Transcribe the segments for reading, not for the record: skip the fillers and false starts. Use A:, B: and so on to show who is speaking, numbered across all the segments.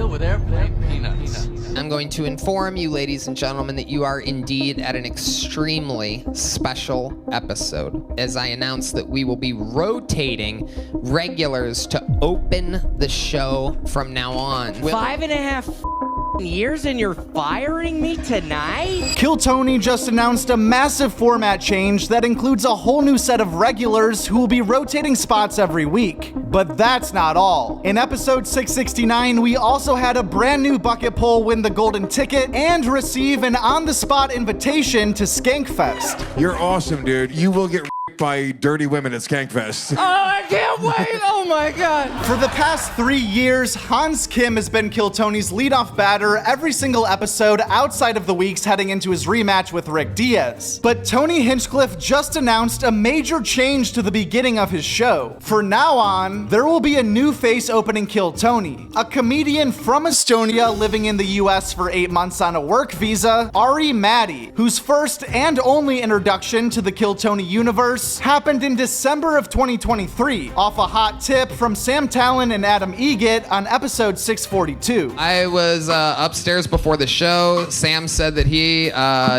A: deal with airplane peanuts.
B: I'm going to inform you, ladies and gentlemen, that you are indeed at an extremely special episode, as I announce that we will be rotating regulars to open the show from now on.
C: 5.5 years and you're firing me tonight?
D: Kill Tony just announced a massive format change that includes a whole new set of regulars who will be rotating spots every week. But that's not all. In episode 669, we also had a brand new bucket poll win the golden ticket and receive an on-the-spot invitation to Skankfest.
E: You're awesome, dude. You will get by dirty women at Skankfest.
C: Oh, I can't wait! Oh my god!
D: For the past 3 years, Hans Kim has been Kill Tony's leadoff batter every single episode outside of the weeks heading into his rematch with Rick Diaz. But Tony Hinchcliffe just announced a major change to the beginning of his show. For now on, there will be a new face opening Kill Tony, a comedian from Estonia living in the US for 8 months on a work visa, Ari Maddie, whose first and only introduction to the Kill Tony universe happened in December of 2023, off a hot tip from Sam Talon and Adam Egget on episode 642.
B: I was upstairs before the show. Sam said that he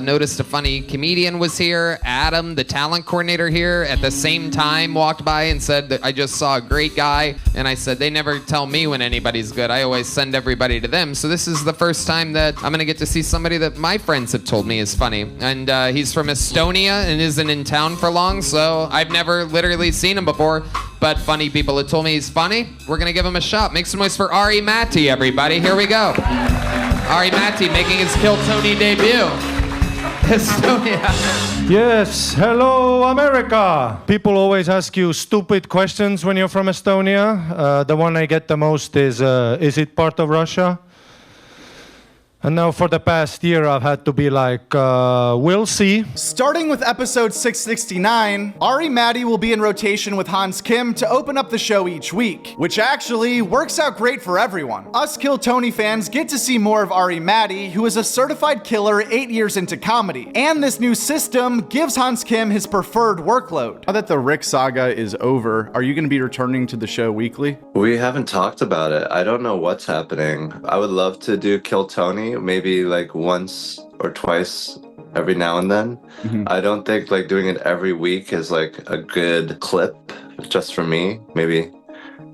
B: noticed a funny comedian was here. Adam, the talent coordinator here, at the same time walked by and said that I just saw a great guy. And I said, they never tell me when anybody's good. I always send everybody to them. So this is the first time that I'm going to get to see somebody that my friends have told me is funny. And he's from Estonia and isn't in town for long. So I've never literally seen him before, but funny people have told me he's funny. We're gonna give him a shot. Make some noise for Ari Matti, everybody. Here we go. Ari Matti making his Kill Tony debut. Estonia.
F: Yes, hello America. People always ask you stupid questions when you're from Estonia. The one I get the most is it part of Russia? And now for the past year, I've had to be like, we'll see.
D: Starting with episode 669, Ari Maddie will be in rotation with Hans Kim to open up the show each week, which actually works out great for everyone. Us Kill Tony fans get to see more of Ari Maddie, who is a certified killer 8 years into comedy. And this new system gives Hans Kim his preferred workload.
G: Now that the Rick saga is over, are you going to be returning to the show weekly?
H: We haven't talked about it. I don't know what's happening. I would love to do Kill Tony, maybe like once or twice every now and then. I don't think like doing it every week is like a good clip just for me. Maybe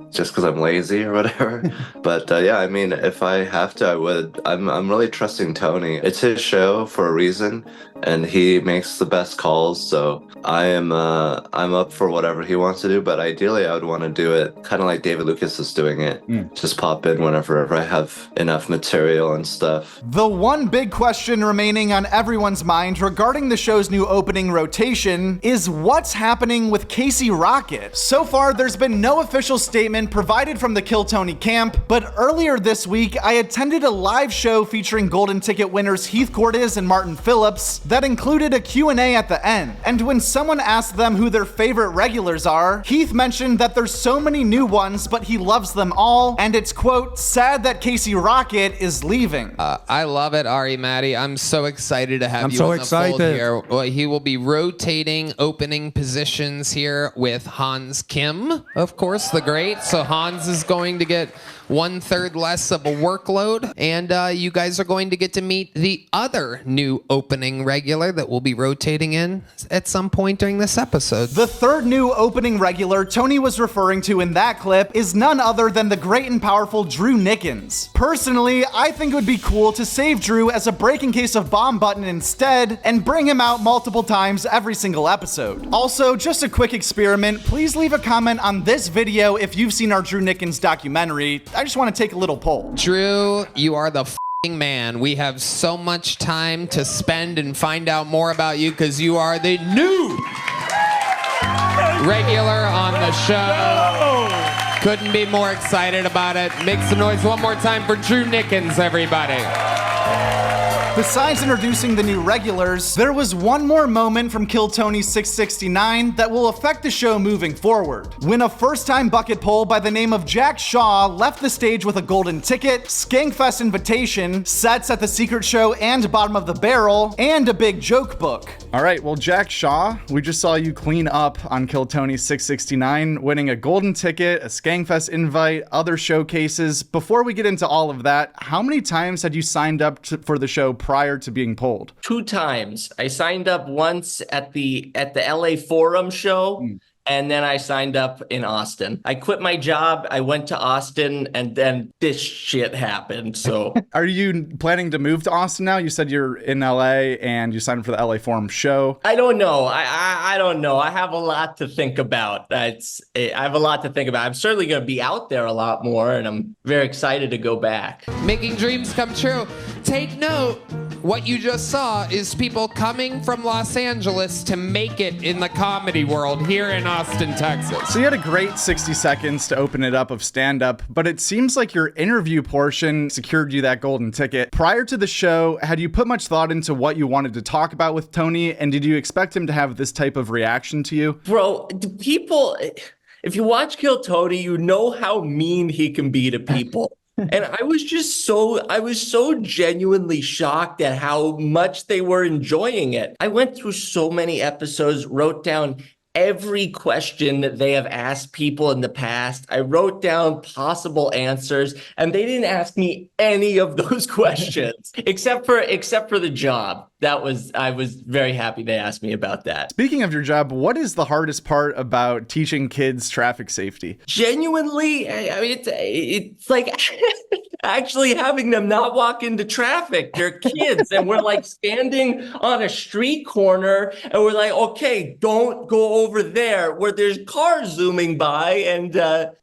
H: just because I'm lazy or whatever. But yeah, I mean, if I have to, I would. I'm really trusting Tony. It's his show for a reason, and he makes the best calls. So I'm up for whatever he wants to do. But ideally, I would want to do it kind of like David Lucas is doing it. Just pop in whenever I have enough material and stuff.
D: The one big question remaining on everyone's mind regarding the show's new opening rotation is what's happening with Casey Rocket. So far, there's been no official statement provided from the Kill Tony camp, but earlier this week, I attended a live show featuring golden ticket winners Heath Cordes and Martin Phillips that included a Q&A at the end. And when someone asked them who their favorite regulars are, Heath mentioned that there's so many new ones, but he loves them all, and it's, quote, sad that Casey Rocket is leaving.
B: I love it, Ari Maddie. I'm so excited to have you
F: so
B: in the fold
F: excited.
B: here. Well, he will be rotating opening positions here with Hans Kim, of course, the great. So Hans is going to get 1/3 less of a workload, and you guys are going to get to meet the other new opening regular that will be rotating in at some point during this episode.
D: The third new opening regular Tony was referring to in that clip is none other than the great and powerful Drew Nickens. Personally, I think it would be cool to save Drew as a breaking case of bomb button instead and bring him out multiple times every single episode. Also, just a quick experiment, please leave a comment on this video if you've seen our Drew Nickens documentary. I just want to take a little poll.
B: Drew, you are the man. We have so much time to spend and find out more about you because you are the new regular on the show. Couldn't be more excited about it. Make some noise one more time for Drew Nickens, everybody.
D: Besides introducing the new regulars, there was one more moment from Kill Tony 669 that will affect the show moving forward. When a first-time bucket pole by the name of Jack Shaw left the stage with a golden ticket, Skankfest invitation, sets at the secret show and bottom of the barrel, and a big joke book.
G: All right, well, Jack Shaw, we just saw you clean up on Kill Tony 669, winning a golden ticket, a Skankfest invite, other showcases. Before we get into all of that, how many times had you signed up for the show prior to being pulled?
C: 2 times. I signed up once at the LA Forum show. And then I signed up in Austin. I quit my job. I went to Austin, and then this shit happened. So,
G: Are you planning to move to Austin now? You said you're in LA and you signed up for the LA Forum show.
C: I don't know. I don't know. I have a lot to think about. I have a lot to think about. I'm certainly going to be out there a lot more, and I'm very excited to go back.
B: Making dreams come true. Take note, what you just saw is people coming from Los Angeles to make it in the comedy world here in Austin, Texas.
G: So you had a great 60 seconds to open it up of stand-up, but it seems like your interview portion secured you that golden ticket. Prior to the show, had you put much thought into what you wanted to talk about with Tony, and did you expect him to have this type of reaction to you?
C: Bro, if you watch Kill Tony, you know how mean he can be to people. And I was so genuinely shocked at how much they were enjoying it. I went through so many episodes, wrote down every question that they have asked people in the past. I wrote down possible answers, and they didn't ask me any of those questions except for the job. I was very happy they asked me about that.
G: Speaking of your job, what is the hardest part about teaching kids traffic safety?
C: Genuinely, I mean, it's like actually having them not walk into traffic. They're kids, and we're like standing on a street corner, and we're like, okay, don't go over there where there's cars zooming by. And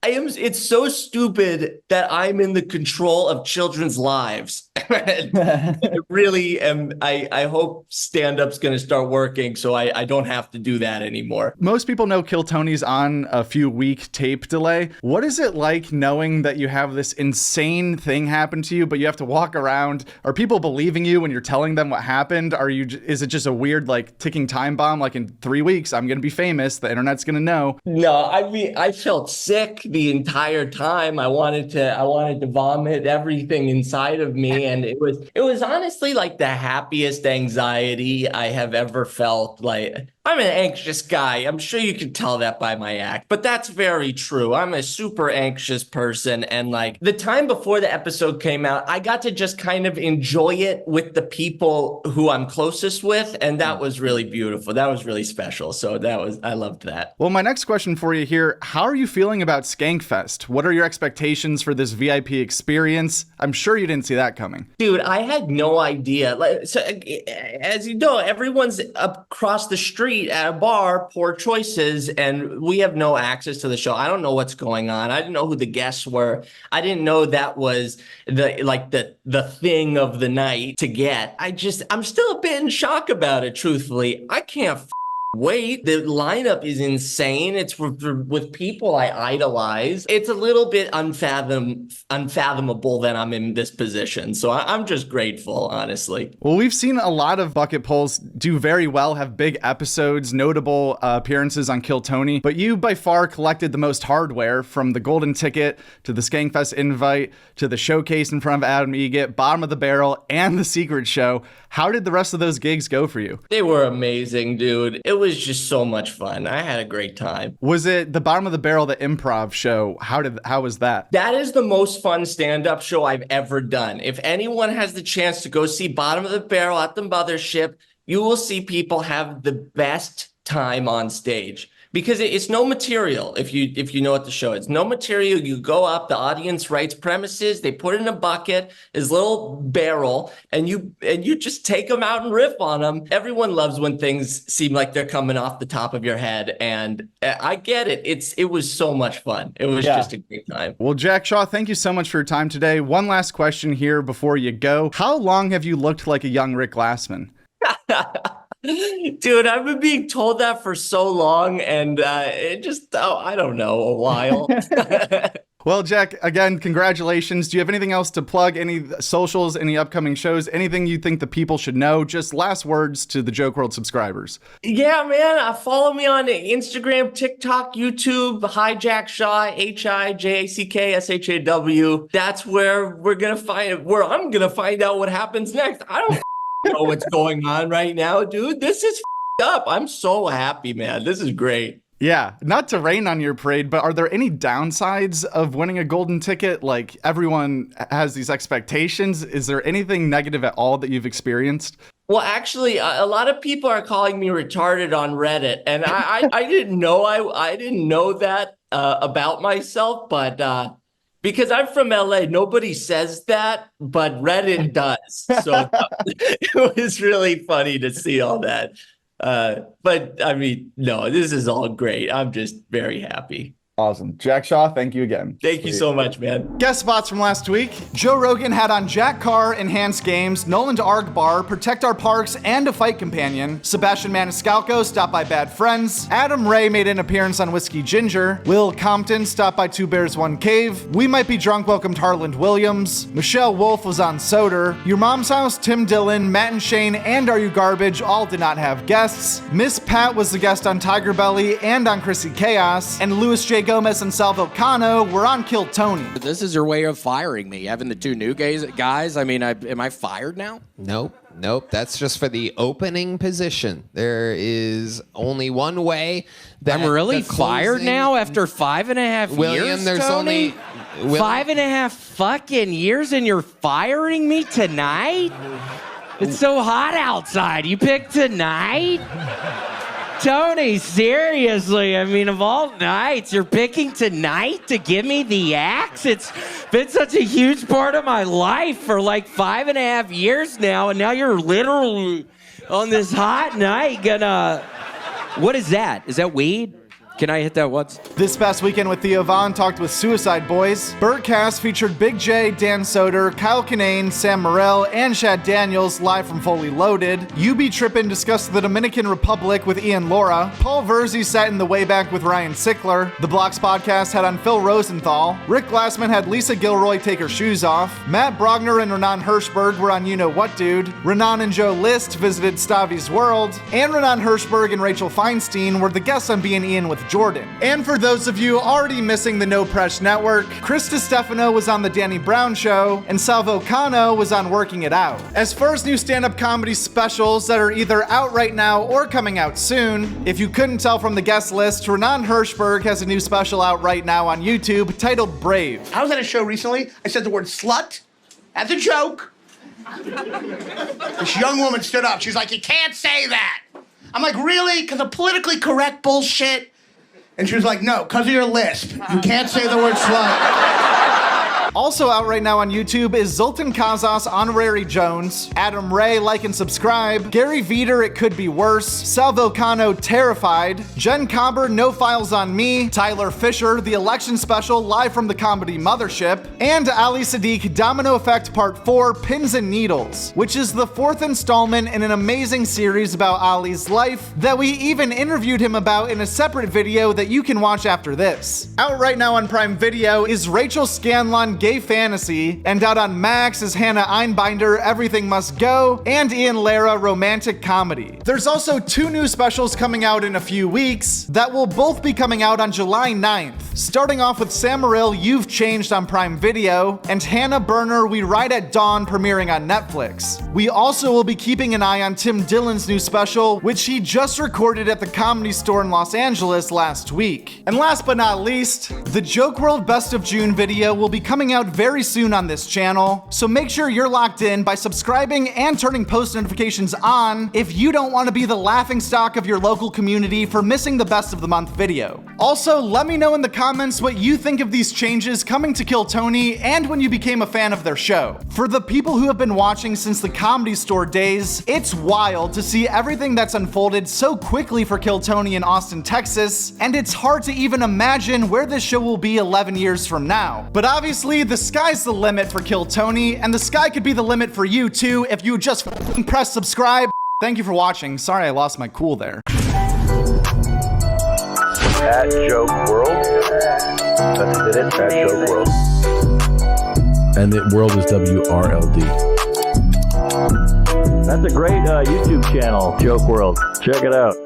C: it's so stupid that I'm in the control of children's lives. I really am. I hope stand-up's going to start working so I don't have to do that anymore.
G: Most people know Kill Tony's on a few week tape delay. What is it like knowing that you have this insane thing happen to you, but you have to walk around? Are people believing you when you're telling them what happened? Is it just a weird like ticking time bomb? Like in 3 weeks, I'm going to be famous. The internet's going to know.
C: No, I mean, I felt sick the entire time. I wanted to vomit everything inside of me. And it was honestly like the happiest anxiety I have ever felt. Like, I'm an anxious guy. I'm sure you can tell that by my act, but that's very true. I'm a super anxious person. And like the time before the episode came out, I got to just kind of enjoy it with the people who I'm closest with. And that was really beautiful. That was really special. So I loved that.
G: Well, my next question for you here, how are you feeling about Skankfest? What are your expectations for this VIP experience? I'm sure you didn't see that coming.
C: Dude, I had no idea. So, as you know, everyone's across the street at a bar, Poor Choices, and we have no access to the show. I don't know what's going on. I didn't know who the guests were. I didn't know that was the thing of the night to get. I'm still a bit in shock about it, truthfully. I can't wait. The lineup is insane. It's with people I idolize. It's a little bit unfathomable that I'm in this position. So I'm just grateful, honestly.
G: Well, we've seen a lot of bucket polls do very well, have big episodes, notable appearances on Kill Tony, but you by far collected the most hardware, from the golden ticket to the Skankfest invite to the showcase in front of Adam Egget, bottom of the barrel, and the secret show. How did the rest of those gigs go for you?
C: They were amazing, dude. It was just so much fun. I had a great time.
G: Was it the bottom of the barrel, the improv show? How was that?
C: That is the most fun stand-up show I've ever done. If anyone has the chance to go see Bottom of the Barrel at the Mothership, you will see people have the best time on stage. Because it's no material. If you know what the show is, no material. You go up, the audience writes premises, they put it in a bucket, this little barrel, and you just take them out and riff on them. Everyone loves when things seem like they're coming off the top of your head, and I get it. It was so much fun. It was just a great time.
G: Well, Jack Shaw, thank you so much for your time today. One last question here before you go. How long have you looked like a young Rick Glassman?
C: Dude, I've been being told that for so long, and I don't know, a while.
G: Well, Jack, again, congratulations. Do you have anything else to plug? Any socials, any upcoming shows, anything you think the people should know? Just last words to the Joke World subscribers.
C: Yeah, man. Follow me on Instagram, TikTok, YouTube, Hijack Shaw, HIJACKSHAW. That's where I'm going to find out what happens next. I don't know what's going on right now, dude. This is up. I'm so happy, man. This is great.
G: Yeah, not to rain on your parade, but are there any downsides of winning a golden ticket? Like, everyone has these expectations. Is there anything negative at all that you've experienced?
C: Well, actually, a lot of people are calling me retarded on Reddit, and I didn't know I didn't know that about myself, but because I'm from LA, nobody says that, but Reddit does. So it was really funny to see all that. But I mean, no, this is all great. I'm just very happy.
G: Awesome. Jack Shaw, thank you again.
C: Thank you so much, man.
D: Guest spots from last week. Joe Rogan had on Jack Carr, Enhanced Games, Nolan Argbar, Protect Our Parks, and A Fight Companion. Sebastian Maniscalco stopped by Bad Friends. Adam Ray made an appearance on Whiskey Ginger. Will Compton stopped by Two Bears, One Cave. We Might Be Drunk welcomed Harland Williams. Michelle Wolf was on Soder. Your Mom's House, Tim Dillon, Matt and Shane, and Are You Garbage all did not have guests. Miss Pat was the guest on Tiger Belly and on Chrissy Chaos. And Louis J. Gomez and Salvo Cano were on Kill Tony.
I: This is your way of firing me, having the two new guys. I mean, am I fired now?
B: Nope. That's just for the opening position. There is only one way.
I: I'm really fired now after 5.5
B: William,
I: years,
B: there's
I: Tony?
B: only...
I: 5.5 fucking years and you're firing me tonight? It's so hot outside. You picked tonight? Tony, seriously, I mean, of all nights, you're picking tonight to give me the axe? It's been such a huge part of my life for like 5.5 years now, and now you're literally on this hot night gonna... What is that? Is that weed? Can I hit that once?
D: This past weekend with Theo Vaughn talked with Suicide Boys. Burtcast featured Big J, Dan Soder, Kyle Kinane, Sam Morrell, and Shad Daniels live from Fully Loaded. UB Trippin discussed the Dominican Republic with Ian Laura. Paul Verzi sat in the Wayback with Ryan Sickler. The Blocks podcast had on Phil Rosenthal. Rick Glassman had Lisa Gilroy take her shoes off. Matt Brogner and Renan Hirschberg were on You Know What Dude. Renan and Joe List visited Stavi's World. And Renan Hirschberg and Rachel Feinstein were the guests on Being Ian with Jordan. And for those of you already missing the No Press Network, Chris DiStefano was on The Danny Brown Show, and Salvo Cano was on Working It Out. As far as new stand-up comedy specials that are either out right now or coming out soon, if you couldn't tell from the guest list, Renan Hirschberg has a new special out right now on YouTube titled Brave.
J: I was at a show recently. I said the word slut as a joke. This young woman stood up. She was like, "You can't say that." I'm like, "Really? Because of politically correct bullshit?" And she was like, "No, because of your lisp. You can't say the word slut."
D: Also out right now on YouTube is Zoltan Kazas, Honorary Jones, Adam Ray, Like and Subscribe, Gary Veeder, It Could Be Worse, Salvo Cano, Terrified, Jen Cobber, No Files on Me, Tyler Fisher, The Election Special, live from the Comedy Mothership, and Ali Sadiq, Domino Effect Part 4, Pins and Needles, which is the 4th installment in an amazing series about Ali's life that we even interviewed him about in a separate video that you can watch after this. Out right now on Prime Video is Rachel Scanlon, Gay Fantasy, and out on Max is Hannah Einbinder, Everything Must Go, and Ian Lara, Romantic Comedy. There's also 2 new specials coming out in a few weeks that will both be coming out on July 9th. Starting off with Sam Morril, You've Changed on Prime Video, and Hannah Berner, We Ride at Dawn, premiering on Netflix. We also will be keeping an eye on Tim Dillon's new special, which he just recorded at the Comedy Store in Los Angeles last week. And last but not least, the Joke World Best of June video will be coming out very soon on this channel, so make sure you're locked in by subscribing and turning post notifications on if you don't want to be the laughingstock of your local community for missing the Best of the Month video. Also, let me know in the comments what you think of these changes coming to Kill Tony and when you became a fan of their show. For the people who have been watching since the Comedy Store days, it's wild to see everything that's unfolded so quickly for Kill Tony in Austin, Texas, and it's hard to even imagine where this show will be 11 years from now. But obviously, the sky's the limit for Kill Tony, and the sky could be the limit for you too if you just press subscribe. Thank you for watching. Sorry I lost my cool there.
K: At Joke World. That's Joke World.
L: And the world is WRLD.
K: That's a great YouTube channel, Joke World. Check it out.